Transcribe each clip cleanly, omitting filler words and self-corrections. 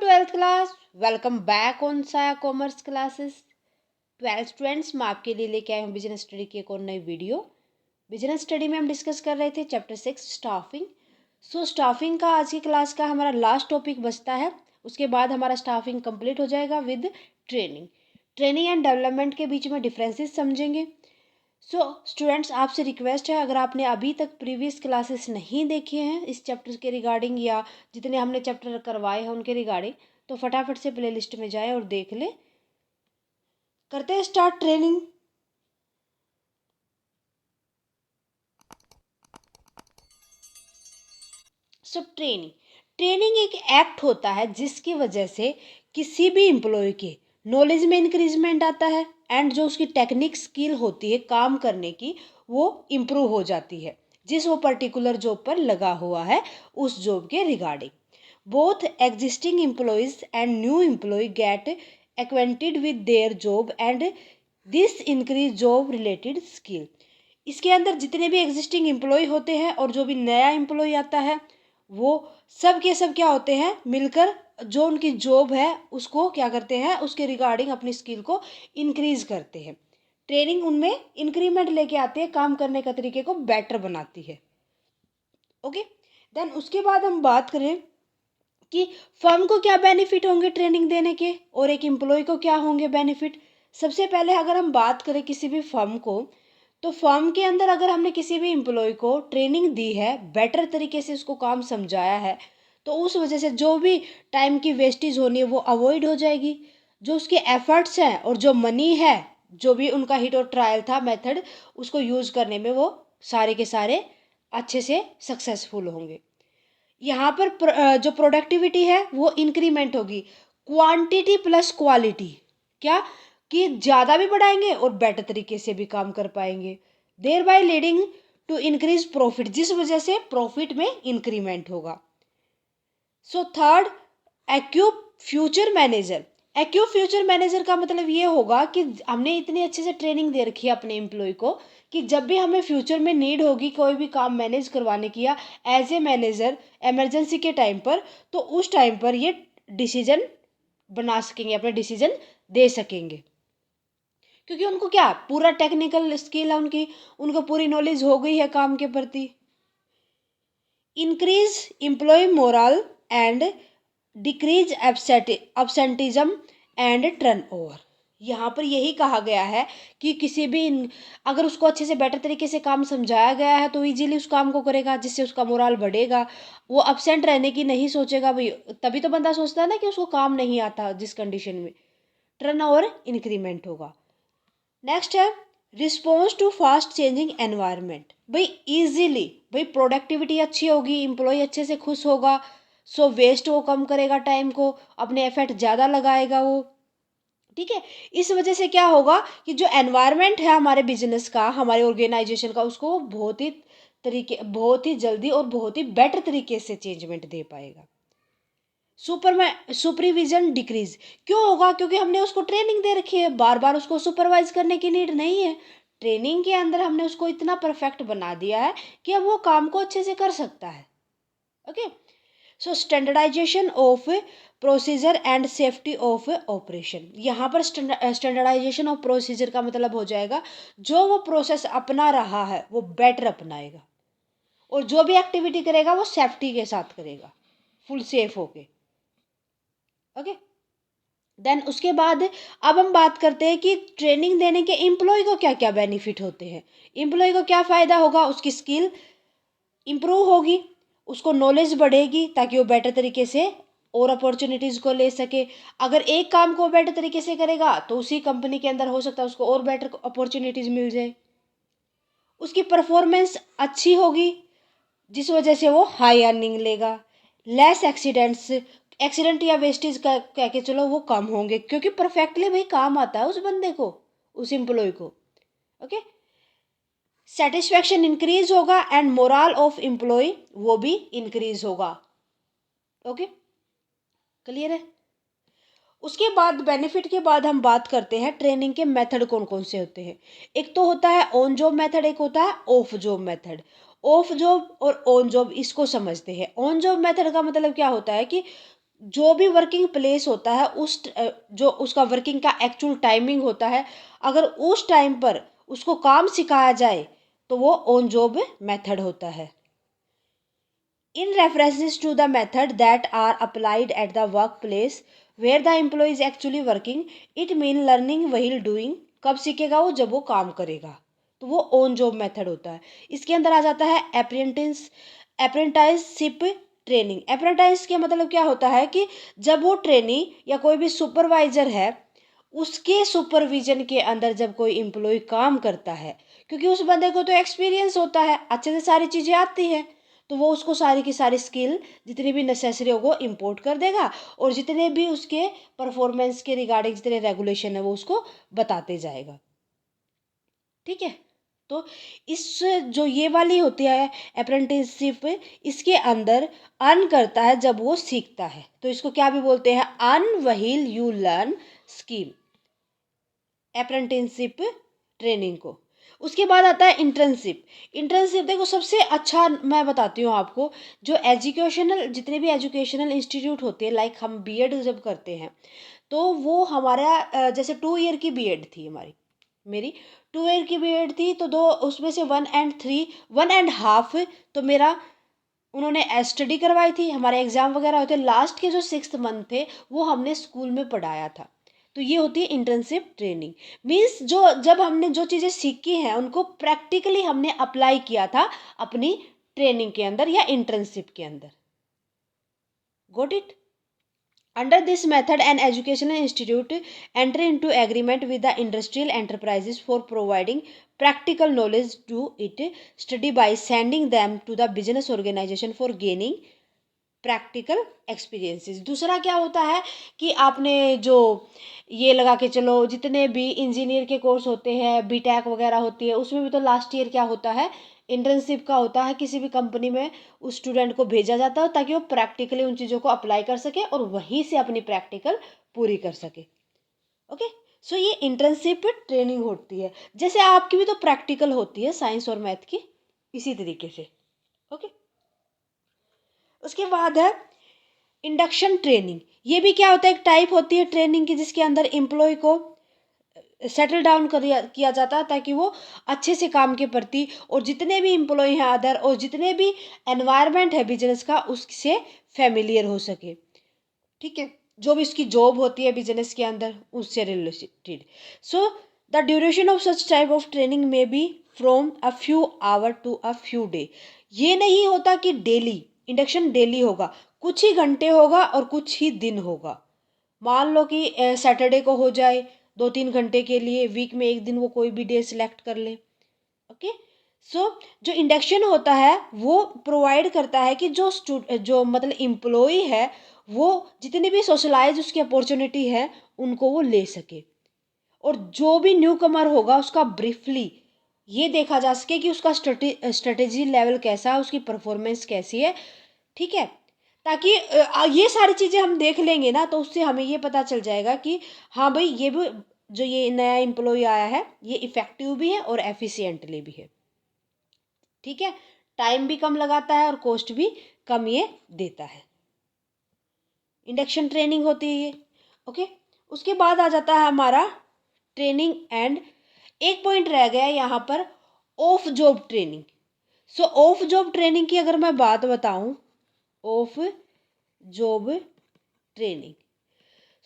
Twelfth class, welcome back on साया commerce classes. Twelfth students, मैं आपके लिए लेके आई हूँ बिजनेस स्टडी की एक और नई वीडियो। बिजनेस स्टडी में हम डिस्कस कर रहे थे चैप्टर 6 स्टाफिंग। स्टाफिंग का आज की क्लास का हमारा लास्ट टॉपिक बचता है। उसके बाद हमारा स्टाफिंग कंप्लीट हो जाएगा with training. Training and development के बीच में डिफरेंसेस समझेंगे। स्टूडेंट्स, आपसे रिक्वेस्ट है, अगर आपने अभी तक प्रीवियस क्लासेस नहीं देखे हैं इस चैप्टर के रिगार्डिंग या जितने हमने चैप्टर करवाए हैं उनके रिगार्डिंग, तो फटाफट से प्लेलिस्ट में जाएं और देख लें। करते हैं स्टार्ट ट्रेनिंग। ट्रेनिंग ट्रेनिंग एक एक्ट होता है जिसकी वजह से किसी भी एम्प्लॉय के नॉलेज में इंक्रीजमेंट आता है एंड जो उसकी टेक्निक स्किल होती है काम करने की वो इम्प्रूव हो जाती है जिस वो पर्टिकुलर जॉब पर लगा हुआ है उस जॉब के regarding. Both existing employees and new employee get acquainted with their job and this increase job related skill. इसके अंदर जितने भी एग्जिस्टिंग एम्प्लॉय होते हैं और जो भी नया एम्प्लॉय आता है वो सब के सब क्या होते हैं, मिलकर जो उनकी जॉब है उसको क्या करते हैं, उसके रिगार्डिंग अपनी स्किल को इंक्रीज करते हैं। ट्रेनिंग उनमें इंक्रीमेंट लेके आती है, काम करने का तरीके को बेटर बनाती है। ओके, देन उसके बाद हम बात करें कि फर्म को क्या बेनिफिट होंगे ट्रेनिंग देने के और एक एम्प्लॉय को क्या होंगे बेनिफिट। सबसे पहले अगर हम बात करें किसी भी फर्म को, तो फर्म के अंदर अगर हमने किसी भी एम्प्लॉय को ट्रेनिंग दी है, बेटर तरीके से उसको काम समझाया है, तो उस वजह से जो भी टाइम की वेस्टेज होनी है वो अवॉइड हो जाएगी। जो उसके एफर्ट्स हैं और जो मनी है, जो भी उनका हिट और ट्रायल था मेथड, उसको यूज़ करने में वो सारे के सारे अच्छे से सक्सेसफुल होंगे। यहाँ पर जो प्रोडक्टिविटी है वो इंक्रीमेंट होगी। क्वांटिटी प्लस क्वालिटी, क्या कि ज़्यादा भी बढ़ाएंगे और बेटर तरीके से भी काम कर पाएंगे। Thereby leading to increase profit, जिस वजह से प्रॉफिट में इंक्रीमेंट होगा। थर्ड, एक्यू फ्यूचर मैनेजर। एक्यू फ्यूचर मैनेजर का मतलब ये होगा कि हमने इतनी अच्छे से ट्रेनिंग दे रखी है अपने एम्प्लॉय को कि जब भी हमें फ्यूचर में नीड होगी कोई भी काम मैनेज करवाने की या एज ए मैनेजर इमरजेंसी के टाइम पर, तो उस टाइम पर ये डिसीजन बना सकेंगे, अपने डिसीजन दे सकेंगे, क्योंकि उनको क्या पूरा टेक्निकल स्किल है, उनको पूरी नॉलेज हो गई है काम के प्रति। Increase employee morale and decrease absenteeism and turnover. यहाँ पर यही कहा गया है कि किसी भी अगर उसको अच्छे से बेटर तरीके से काम समझाया गया है तो इजीली उस काम को करेगा, जिससे उसका मोरल बढ़ेगा। वो अपसेंट रहने की नहीं सोचेगा भाई, तभी तो बंदा सोचता है ना कि उसको काम नहीं आता जिस कंडीशन में। टर्नओवर इंक्रीमेंट होगा। नेक्स्ट है response to fast changing environment. भाई इजीली, भाई प्रोडक्टिविटी अच्छी होगी, एम्प्लॉय अच्छे से खुश होगा, वेस्ट वो कम करेगा, टाइम को अपने एफर्ट ज़्यादा लगाएगा वो। ठीक है, इस वजह से क्या होगा कि जो एनवायरनमेंट है हमारे बिजनेस का, हमारे ऑर्गेनाइजेशन का, उसको बहुत ही जल्दी और बहुत ही बेटर तरीके से चेंजमेंट दे पाएगा। सुपरविजन डिक्रीज क्यों होगा, क्योंकि हमने उसको ट्रेनिंग दे रखी है, बार बार उसको सुपरवाइज करने की नीड नहीं है। ट्रेनिंग के अंदर हमने उसको इतना परफेक्ट बना दिया है कि अब वो काम को अच्छे से कर सकता है। Okay, standardization of procedure and safety of operation. यहाँ पर स्टैंडर्डाइजेशन ऑफ प्रोसीजर का मतलब हो जाएगा जो वो प्रोसेस अपना रहा है वो बेटर अपनाएगा, और जो भी एक्टिविटी करेगा वो सेफ्टी के साथ करेगा, फुल सेफ होके। ओके, देन उसके बाद अब हम बात करते हैं कि ट्रेनिंग देने के एम्प्लॉय को क्या क्या बेनिफिट होते हैं। एम्प्लॉय को क्या फ़ायदा होगा, उसकी स्किल इम्प्रूव होगी, उसको नॉलेज बढ़ेगी ताकि वो बेटर तरीके से और अपॉर्चुनिटीज़ को ले सके। अगर एक काम को बेटर तरीके से करेगा तो उसी कंपनी के अंदर हो सकता है उसको और बेटर अपॉर्चुनिटीज़ मिल जाए। उसकी परफॉर्मेंस अच्छी होगी जिस वजह से वो हाई अर्निंग लेगा। लेस एक्सीडेंट या वेस्टेज का कह के चलो वो कम होंगे, क्योंकि परफेक्टली भाई काम आता है उस बंदे को, उस एम्प्लॉय को। ओके, सेटिस्फैक्शन इंक्रीज होगा एंड मोरल ऑफ एम्प्लॉय वो भी इंक्रीज होगा। ओके, क्लियर है। उसके बाद बेनिफिट के बाद हम बात करते हैं ट्रेनिंग के मेथड कौन कौन से होते हैं। एक तो होता है ऑन जॉब मेथड, एक होता है of job method. Of job और ऑन जॉब इसको समझते हैं। ऑन जॉब मेथड का मतलब क्या होता है कि जो भी वर्किंग प्लेस होता है जो उसका वर्किंग का एक्चुअल टाइमिंग होता है, अगर उस टाइम पर उसको काम सिखाया जाए तो वो ऑन जॉब मेथड होता है। In references to the method that are applied at the workplace where the employee is actually working, it mean learning while doing। कब सीखेगा वो? जब वो काम करेगा, तो वो ऑन जॉब मेथड होता है। इसके अंदर आ जाता है अप्रेंटिसशिप ट्रेनिंग। अप्रेंटिस के मतलब क्या होता है कि जब वो ट्रेनी या कोई भी सुपरवाइजर है, उसके सुपरविजन के अंदर जब कोई एम्प्लॉय काम करता है, क्योंकि उस बंदे को तो एक्सपीरियंस होता है, अच्छे से सारी चीज़ें आती हैं, तो वो उसको सारी की सारी स्किल जितनी भी नेसेसरी हो वो इम्पोर्ट कर देगा, और जितने भी उसके परफॉर्मेंस के रिगार्डिंग जितने रेगुलेशन है वो उसको बताते जाएगा। ठीक है, तो इस जो ये वाली होती है अप्रेंटिसशिप, इसके अंदर अर्न करता है जब वो सीखता है, तो इसको क्या भी बोलते हैं? Earn wheel you learn scheme, apprenticeship training को। उसके बाद आता है इंटर्नशिप। इंटर्नशिप देखो सबसे अच्छा मैं बताती हूँ आपको, जो एजुकेशनल जितने भी एजुकेशनल इंस्टीट्यूट होते हैं, लाइक हम बीएड जब करते हैं, तो वो हमारा जैसे 2 ईयर की बीएड थी हमारी, मेरी 2 ईयर की बीएड थी, तो दो उसमें से 1 and 3 1.5 तो मेरा उन्होंने स्टडी करवाई थी, हमारे एग्जाम वगैरह होते, लास्ट के जो 6 मंथ थे वो हमने स्कूल में पढ़ाया था। तो ये होती है इंटर्नशिप ट्रेनिंग। मीन्स जो जब हमने जो चीज़ें सीखी हैं उनको प्रैक्टिकली हमने अप्लाई किया था अपनी ट्रेनिंग के अंदर या इंटर्नशिप के अंदर। Got it? Under this method, an educational institute enter into agreement with the industrial enterprises for providing practical knowledge to it study by sending them to the business organization for gaining practical experiences. दूसरा क्या होता है कि आपने जो ये लगा के चलो, जितने भी इंजीनियर के कोर्स होते हैं, बीटेक वगैरह होती है, उसमें भी तो लास्ट ईयर क्या होता है? इंटर्नशिप का होता है। किसी भी कंपनी में उस स्टूडेंट को भेजा जाता है ताकि वो प्रैक्टिकली उन चीज़ों को अप्लाई कर सके और वहीं से अपनी प्रैक्टिकल पूरी कर सके। ओके, सो ये इंटर्नशिप ट्रेनिंग होती है। जैसे आपकी भी तो प्रैक्टिकल होती है साइंस और मैथ की, इसी तरीके से। ओके, उसके बाद है इंडक्शन ट्रेनिंग। ये भी क्या होता है? एक टाइप होती है ट्रेनिंग की जिसके अंदर एम्प्लॉय को सेटल डाउन किया जाता है ताकि वो अच्छे से काम के प्रति, और जितने भी एम्प्लॉय हैं अदर, और जितने भी एनवायरनमेंट है बिजनेस का, उससे फेमिलियर हो सके। ठीक है, जो भी उसकी जॉब होती है बिजनेस के अंदर उससे related. So the duration of such type of training में be from a few hour to a few day. ये नहीं होता कि डेली इंडक्शन डेली होगा, कुछ ही घंटे होगा और कुछ ही दिन होगा। मान लो कि सैटरडे को हो जाए 2-3 घंटे के लिए, वीक में एक दिन वो कोई भी डे सिलेक्ट कर ले। ओके, सो जो इंडक्शन होता है वो प्रोवाइड करता है कि जो मतलब एम्प्लॉय है वो जितनी भी सोशलाइज उसकी अपॉर्चुनिटी है उनको वो ले सके, और जो भी न्यू कमर होगा उसका ब्रीफली ये देखा जा सके कि उसका स्ट्रेटेजी लेवल कैसा है, उसकी परफॉर्मेंस कैसी है। ठीक है, ताकि ये सारी चीज़ें हम देख लेंगे ना, तो उससे हमें ये पता चल जाएगा कि हाँ भाई, ये भी जो ये नया एम्प्लॉय आया है ये इफ़ेक्टिव भी है और एफिशिएंटली भी है। ठीक है, टाइम भी कम लगाता है और कॉस्ट भी कम ये देता है। इंडक्शन ट्रेनिंग होती है ये। ओके, उसके बाद आ जाता है हमारा ट्रेनिंग एंड, एक पॉइंट रह गया यहाँ पर, of job training. So of job training की अगर मैं बात बताऊं, ऑफ जॉब ट्रेनिंग,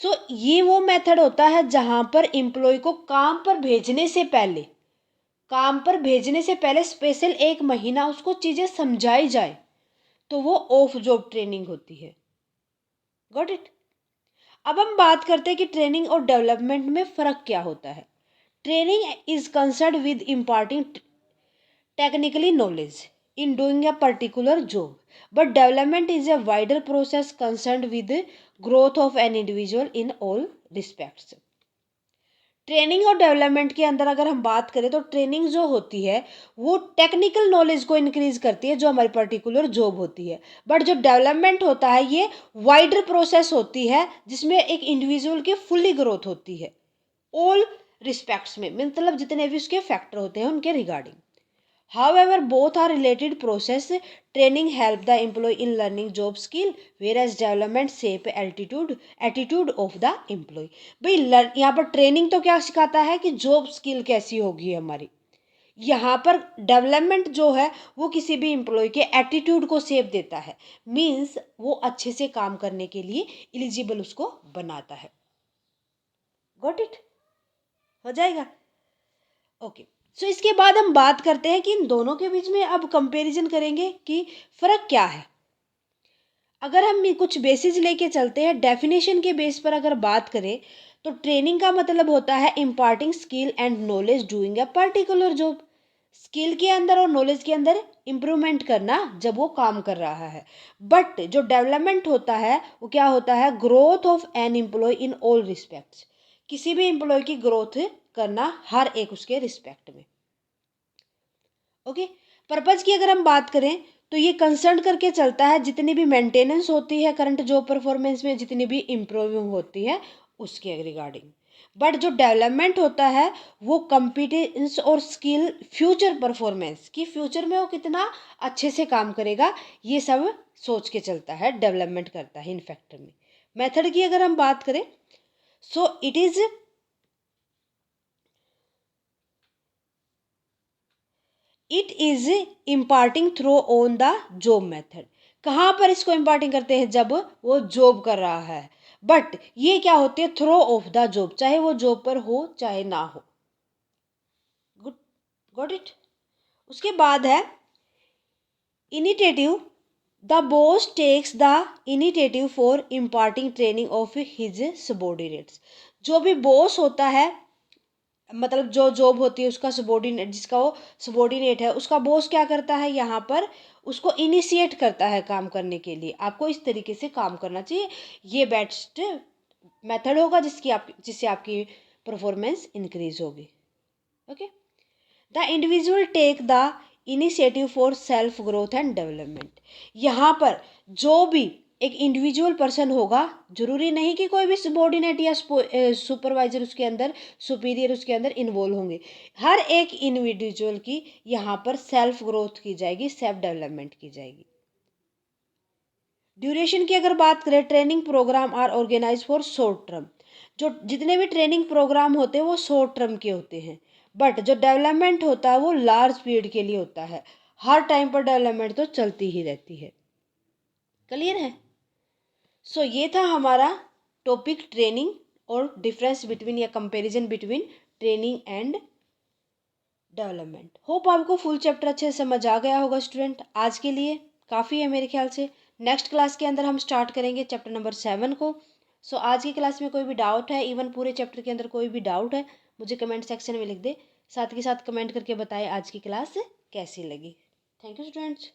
सो ये वो मेथड होता है जहां पर एम्प्लॉय को काम पर भेजने से पहले स्पेशल 1 महीना उसको चीज़ें समझाई जाए, तो वो ऑफ जॉब ट्रेनिंग होती है। Got it? अब हम बात करते हैं कि ट्रेनिंग और डेवलपमेंट में फ़र्क क्या होता है। Training is concern with imparting technically knowledge in doing a particular job, but development is a wider process concerned with the growth of an individual in all respects। Training और development के अंदर अगर हम बात करें तो ट्रेनिंग जो होती है वो टेक्निकल नॉलेज को इंक्रीज करती है जो हमारी पर्टिकुलर जॉब होती है, बट जो डेवलपमेंट होता है ये वाइडर प्रोसेस होती है जिसमें एक इंडिविजुअल की फुल्ली ग्रोथ होती है ऑल रिस्पेक्ट्स में, मतलब जितने भी उसके फैक्टर होते हैं उनके regarding. However, both are related process. Training help the employee in learning job skill, whereas development shape attitude of the employee. भाई यहाँ पर ट्रेनिंग तो क्या सिखाता है कि जॉब स्किल कैसी होगी हमारी। यहाँ पर डेवलपमेंट जो है वो किसी भी एम्प्लॉय के एटीट्यूड को शेप देता है, मीन्स वो अच्छे से काम करने के लिए एलिजिबल उसको बनाता है। Got it? हो जाएगा? ओके। सो इसके बाद हम बात करते हैं कि इन दोनों के बीच में अब कंपैरिजन करेंगे कि फ़र्क क्या है। अगर हम कुछ बेसिस लेके चलते हैं, डेफिनेशन के बेस पर अगर बात करें तो ट्रेनिंग का मतलब होता है imparting skill and knowledge doing a particular job. Skill के अंदर और नॉलेज के अंदर इम्प्रूवमेंट करना जब वो काम कर रहा है। बट जो डेवलपमेंट होता है वो क्या होता है, growth of an employ in all respects. किसी भी एम्प्लॉय की ग्रोथ करना हर एक उसके रिस्पेक्ट में। ओके। पर्पज की अगर हम बात करें तो ये कंसर्न करके चलता है जितनी भी मेंटेनेंस होती है करंट जॉब परफॉर्मेंस में, जितनी भी इम्प्रूविंग होती है उसके रिगार्डिंग। बट जो डेवलपमेंट होता है वो कॉम्पिटेंस और स्किल फ्यूचर परफॉर्मेंस की, फ्यूचर में वो कितना अच्छे से काम करेगा ये सब सोच के चलता है, डेवलपमेंट करता है इन फैक्टर में। मेथड की अगर हम बात करें so it is imparting through on the job method. कहाँ पर इसको इम्पार्टिंग करते हैं, जब वो जॉब कर रहा है। बट ये क्या होती है, थ्रो ऑफ द जॉब, चाहे वो जॉब पर हो चाहे ना हो। Good, got it? उसके बाद है initiative. The boss takes the initiative for imparting training of his subordinates. जो भी बॉस होता है, मतलब जो जॉब होती है उसका सबॉर्डिनेट, जिसका वो सबॉर्डिनेट है, उसका बॉस क्या करता है यहाँ पर, उसको इनिशिएट करता है काम करने के लिए, आपको इस तरीके से काम करना चाहिए। ये बेस्ट मेथड होगा जिससे आपकी परफॉर्मेंस इंक्रीज होगी। Okay. The individual take the initiative for self growth and development. यहाँ पर जो भी एक इंडिविजुअल पर्सन होगा, जरूरी नहीं कि कोई भी सबॉर्डिनेट या सुपरवाइजर उसके अंदर, सुपीरियर उसके अंदर इन्वॉल्व होंगे। हर एक इंडिविजुअल की यहाँ पर सेल्फ ग्रोथ की जाएगी, सेल्फ डेवलपमेंट की जाएगी। ड्यूरेशन की अगर बात करें, training program are organise for short term. जो जितने भी ट्रेनिंग प्रोग्राम होते हैं वो शॉर्ट टर्म के होते हैं, बट जो डेवलपमेंट होता है वो लार्ज पीरियड के लिए होता है। हर टाइम पर डेवलपमेंट तो चलती ही रहती है। क्लियर है? सो ये था हमारा टॉपिक ट्रेनिंग और डिफरेंस बिटवीन या comparison between training and development. Hope आपको फुल चैप्टर अच्छे से समझ आ गया होगा स्टूडेंट। आज के लिए काफ़ी है मेरे ख्याल से। नेक्स्ट क्लास के अंदर हम स्टार्ट करेंगे चैप्टर नंबर 7 को। सो आज की क्लास में कोई भी डाउट है, इवन पूरे चैप्टर के अंदर कोई भी डाउट है, मुझे कमेंट सेक्शन में लिख दे। साथ के साथ कमेंट करके बताएं आज की क्लास कैसी लगी। Thank you students.